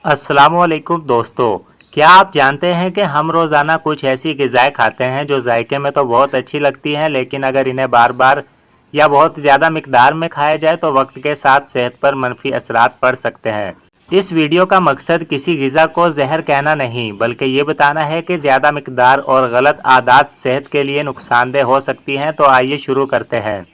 अस्सलामुअलैकुम दोस्तों, क्या आप जानते हैं कि हम रोज़ाना कुछ ऐसी ग़िज़ाएँ खाते हैं जो जायके में तो बहुत अच्छी लगती हैं, लेकिन अगर इन्हें बार बार या बहुत ज़्यादा मिकदार में खाया जाए तो वक्त के साथ सेहत पर मनफी असरात पड़ सकते हैं। इस वीडियो का मकसद किसी ग़िज़ा को ज़हर कहना नहीं, बल्कि ये बताना है कि ज़्यादा मिकदार और गलत आदत सेहत के लिए नुकसानदेह हो सकती हैं। तो आइए शुरू करते हैं।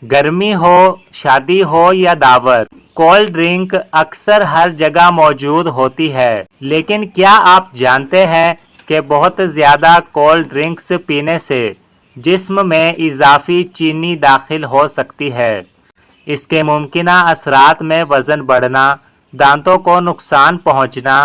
गर्मी हो, शादी हो या दावत, कोल्ड ड्रिंक अक्सर हर जगह मौजूद होती है। लेकिन क्या आप जानते हैं कि बहुत ज़्यादा कोल्ड ड्रिंक्स पीने से जिस्म में इजाफी चीनी दाखिल हो सकती है। इसके मुमकिना असरात में वज़न बढ़ना, दांतों को नुकसान पहुंचना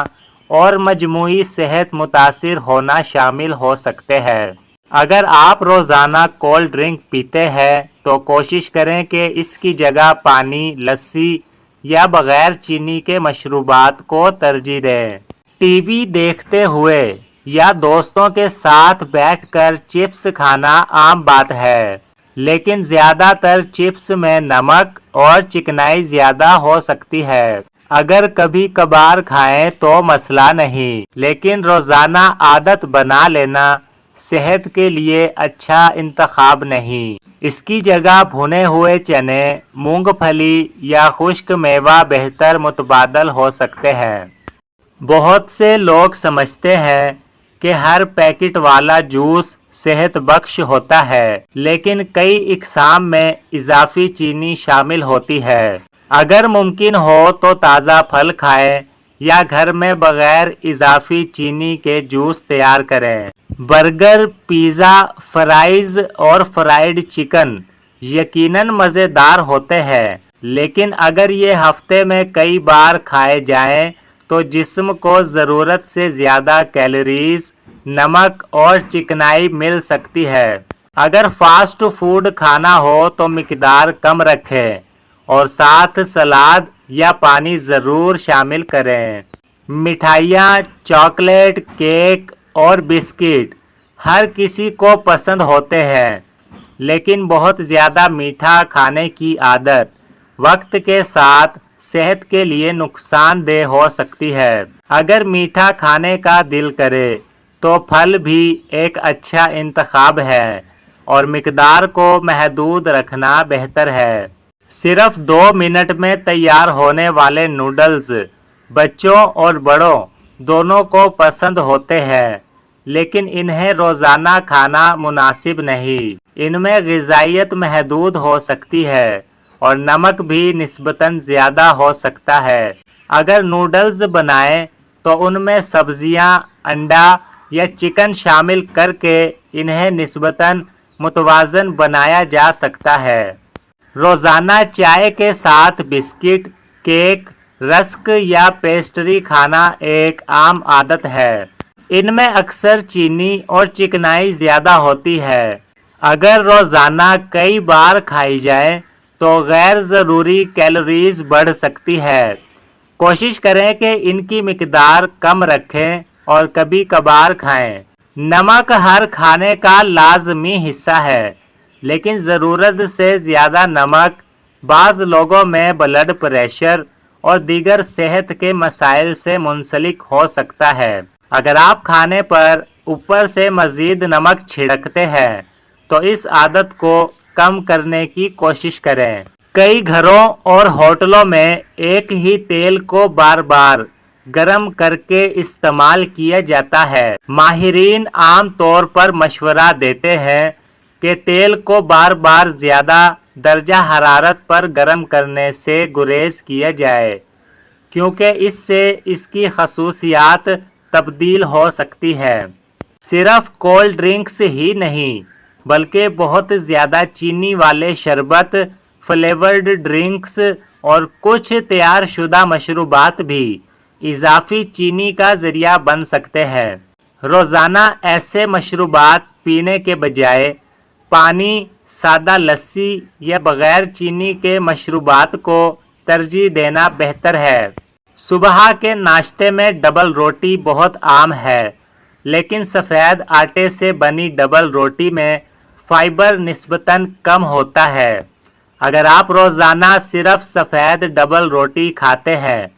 और मजमूई सेहत मुतासिर होना शामिल हो सकते हैं। अगर आप रोज़ाना कोल्ड ड्रिंक पीते हैं तो कोशिश करें कि इसकी जगह पानी, लस्सी या बग़ैर चीनी के मशरूबात को तरजीह दें। टीवी देखते हुए या दोस्तों के साथ बैठकर चिप्स खाना आम बात है, लेकिन ज़्यादातर चिप्स में नमक और चिकनाई ज़्यादा हो सकती है। अगर कभी कभार खाएं तो मसला नहीं, लेकिन रोज़ाना आदत बना लेना सेहत के लिए अच्छा इंतखाब नहीं। इसकी जगह भुने हुए चने, मूंगफली या खुश्क मेवा बेहतर मुतबादल हो सकते हैं। बहुत से लोग समझते हैं कि हर पैकेट वाला जूस सेहत बख्श होता है, लेकिन कई इकसाम में इजाफी चीनी शामिल होती है। अगर मुमकिन हो तो ताज़ा फल खाएं या घर में बगैर इजाफी चीनी के जूस तैयार करें। बर्गर, पिज़्ज़ा, फ्राइज़ और फ्राइड चिकन यकीनन मज़ेदार होते हैं, लेकिन अगर ये हफ्ते में कई बार खाए जाएं तो जिस्म को ज़रूरत से ज़्यादा कैलोरीज, नमक और चिकनाई मिल सकती है। अगर फास्ट फूड खाना हो तो मिकदार कम रखें और साथ सलाद या पानी ज़रूर शामिल करें। मिठाइयाँ, चॉकलेट, केक और बिस्किट हर किसी को पसंद होते हैं, लेकिन बहुत ज़्यादा मीठा खाने की आदत वक्त के साथ सेहत के लिए नुकसानदेह हो सकती है। अगर मीठा खाने का दिल करे तो फल भी एक अच्छा इंतखाब है और मिकदार को महदूद रखना बेहतर है। सिर्फ 2 मिनट में तैयार होने वाले नूडल्स बच्चों और बड़ों दोनों को पसंद होते हैं, लेकिन इन्हें रोज़ाना खाना मुनासिब नहीं। इनमें ग़िज़ाइयत महदूद हो सकती है और नमक भी निस्बतन ज़्यादा हो सकता है। अगर नूडल्स बनाएं तो उनमें सब्ज़ियां, अंडा या चिकन शामिल करके इन्हें निस्बतन मुतवाज़न बनाया जा सकता है। रोज़ाना चाय के साथ बिस्किट, केक, रस्क या पेस्ट्री खाना एक आम आदत है। इनमें अक्सर चीनी और चिकनाई ज़्यादा होती है। अगर रोज़ाना कई बार खाई जाए तो गैर ज़रूरी कैलोरीज बढ़ सकती है। कोशिश करें कि इनकी मिकदार कम रखें और कभी कभार खाएं। नमक हर खाने का लाजमी हिस्सा है, लेकिन ज़रूरत से ज़्यादा नमक बाज़ लोगों में ब्लड प्रेशर और दीगर सेहत के मसाइल से मुंसलिक हो सकता है। अगर आप खाने पर ऊपर से मज़ीद नमक छिड़कते हैं तो इस आदत को कम करने की कोशिश करें। कई घरों और होटलों में एक ही तेल को बार बार गर्म करके इस्तेमाल किया जाता है। माहिरीन आम तौर पर मशवरा देते हैं कि तेल को बार बार ज़्यादा दर्जा हरारत पर गर्म करने से गुरेज किया जाए, क्योंकि इससे इसकी खसूसियात तब्दील हो सकती है। सिर्फ कोल्ड ड्रिंक्स ही नहीं, बल्कि बहुत ज़्यादा चीनी वाले शरबत, फ्लेवर्ड ड्रिंक्स और कुछ तैयार शुदा मशरूबात भी इजाफी चीनी का ज़रिया बन सकते हैं। रोज़ाना ऐसे मशरूबात पीने के बजाय पानी, सादा लस्सी या बग़ैर चीनी के मशरूबात को तरजीह देना बेहतर है। सुबह के नाश्ते में डबल रोटी बहुत आम है, लेकिन सफ़ेद आटे से बनी डबल रोटी में फ़ाइबर निस्बतन कम होता है। अगर आप रोज़ाना सिर्फ सफ़ेद डबल रोटी खाते हैं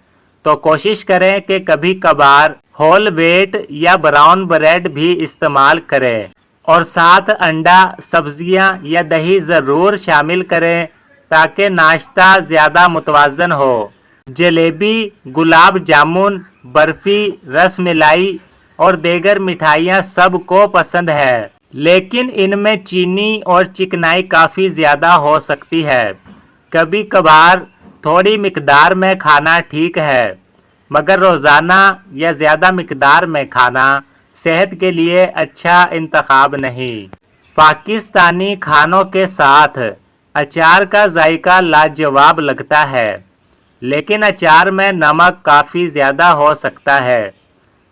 तो कोशिश करें कि कभी कभार होल व्हीट या ब्राउन ब्रेड भी इस्तेमाल करें और साथ अंडा, सब्जियां या दही ज़रूर शामिल करें ताकि नाश्ता ज़्यादा मुतवाज़न हो। जलेबी, गुलाब जामुन, बर्फी, रसमलाई और दीगर मिठाइयाँ सबको पसंद है, लेकिन इनमें चीनी और चिकनाई काफ़ी ज़्यादा हो सकती है। कभी कभार थोड़ी मिकदार में खाना ठीक है, मगर रोज़ाना या ज़्यादा मिकदार में खाना सेहत के लिए अच्छा इंतखाब नहीं। पाकिस्तानी खानों के साथ अचार का जायका लाजवाब लगता है, लेकिन अचार में नमक काफ़ी ज़्यादा हो सकता है।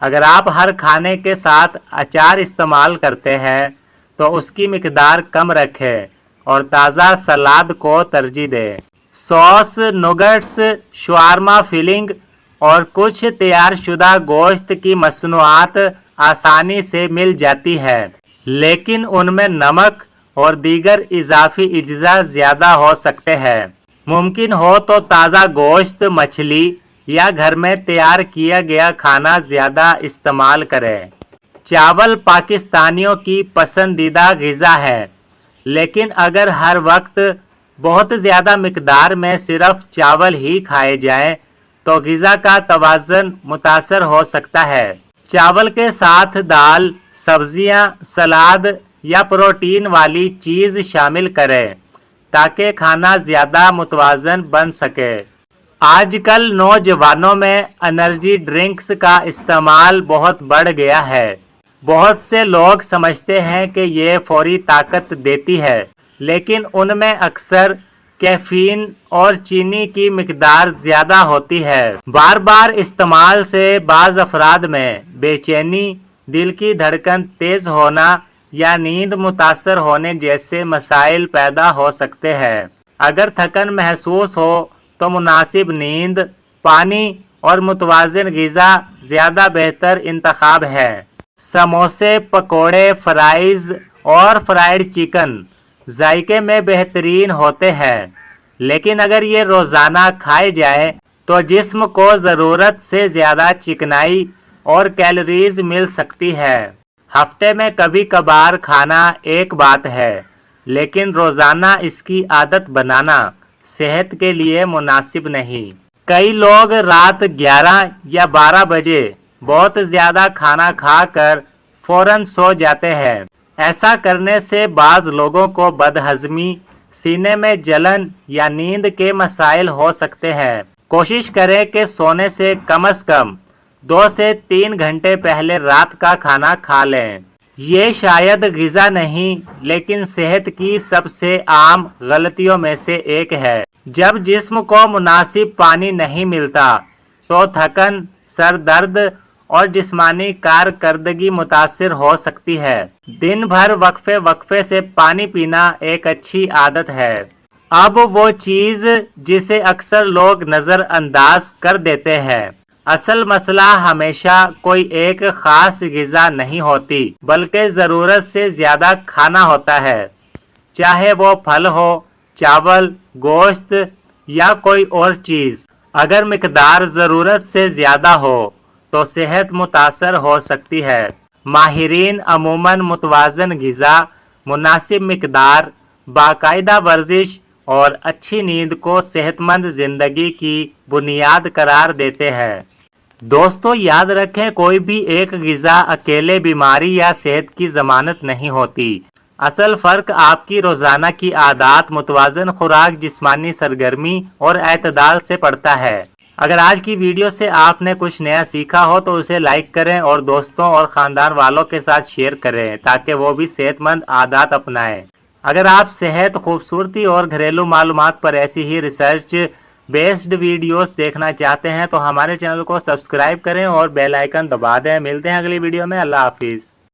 अगर आप हर खाने के साथ अचार इस्तेमाल करते हैं तो उसकी मिकदार कम रखें और ताज़ा सलाद को तरजीह दें। सॉस, नगेट्स, शवारमा फिलिंग और कुछ तैयार शुदा गोश्त की मसनूआत आसानी से मिल जाती है, लेकिन उनमें नमक और दीगर इजाफी अज्जा ज़्यादा हो सकते हैं। मुमकिन हो तो ताज़ा गोश्त, मछली या घर में तैयार किया गया खाना ज़्यादा इस्तेमाल करें। चावल पाकिस्तानियों की पसंदीदा ग़िज़ा है, लेकिन अगर हर वक्त बहुत ज़्यादा मिकदार में सिर्फ चावल ही खाए जाएं तो ग़िज़ा का तवाज़ुन मुतासर हो सकता है। चावल के साथ दाल, सब्जियां, सलाद या प्रोटीन वाली चीज़ शामिल करें ताकि खाना ज़्यादा मुतवाज़न बन सके। आजकल नौजवानों में एनर्जी ड्रिंक्स का इस्तेमाल बहुत बढ़ गया है। बहुत से लोग समझते हैं कि ये फौरी ताकत देती है, लेकिन उनमें अक्सर कैफीन और चीनी की मिकदार ज़्यादा होती है। बार बार इस्तेमाल से बाज़ अफराद में बेचैनी, दिल की धड़कन तेज़ होना या नींद मुतासर होने जैसे मसाइल पैदा हो सकते हैं। अगर थकन महसूस हो तो मुनासिब नींद, पानी और मुतवाज़िन ग़िज़ा ज़्यादा बेहतर इंतखाब है। समोसे, पकोड़े, फ्राइज़ और फ्राइड चिकन जायके में बेहतरीन होते हैं, लेकिन अगर ये रोज़ाना खाए जाए तो जिस्म को ज़रूरत से ज़्यादा चिकनाई और कैलोरीज मिल सकती है। हफ्ते में कभी कभार खाना एक बात है, लेकिन रोज़ाना इसकी आदत बनाना सेहत के लिए मुनासिब नहीं। कई लोग रात 11 या 12 बजे बहुत ज़्यादा खाना खाकर फ़ौरन सो जाते हैं। ऐसा करने से बाज़ लोगों को बदहज़मी, सीने में जलन या नींद के मसाइल हो सकते हैं। कोशिश करें कि सोने से कम 2 से 3 घंटे पहले रात का खाना खा लें। ये शायद ग़िज़ा नहीं, लेकिन सेहत की सबसे आम गलतियों में से एक है। जब जिस्म को मुनासिब पानी नहीं मिलता तो थकन, सर दर्द और जिस्मानी कारकर्दगी मुतासिर हो सकती है। दिन भर वक्फे से पानी पीना एक अच्छी आदत है। अब वो चीज़ जिसे अक्सर लोग नज़रअंदाज कर देते हैं। असल मसला हमेशा कोई एक ख़ास ग़िज़ा नहीं होती, बल्कि ज़रूरत से ज़्यादा खाना होता है, चाहे वो फल हो, चावल, गोश्त या कोई और चीज़। अगर मिकदार ज़रूरत से ज़्यादा हो तो सेहत मुतासर हो सकती है। माहिरीन अमूमन मुतवाज़न ग़िज़ा, मुनासिब मिकदार, बाकायदा वर्जिश और अच्छी नींद को सेहतमंद ज़िंदगी की बुनियाद करार देते हैं। दोस्तों, याद रखें, कोई भी एक ग़िज़ा अकेले बीमारी या सेहत की ज़मानत नहीं होती। असल फ़र्क आपकी रोज़ाना की आदत, मुतवाज़न खुराक, जिस्मानी सरगर्मी और एतदाल से पड़ता है। अगर आज की वीडियो से आपने कुछ नया सीखा हो तो उसे लाइक करें और दोस्तों और ख़ानदान वालों के साथ शेयर करें ताकि वो भी सेहतमंद आदत अपनाएं। अगर आप सेहत, खूबसूरती और घरेलू मालूमात पर ऐसी ही रिसर्च बेस्ड वीडियोस देखना चाहते हैं तो हमारे चैनल को सब्सक्राइब करें और बेल आइकन दबा दें। मिलते हैं अगली वीडियो में। अल्लाह हाफिज़।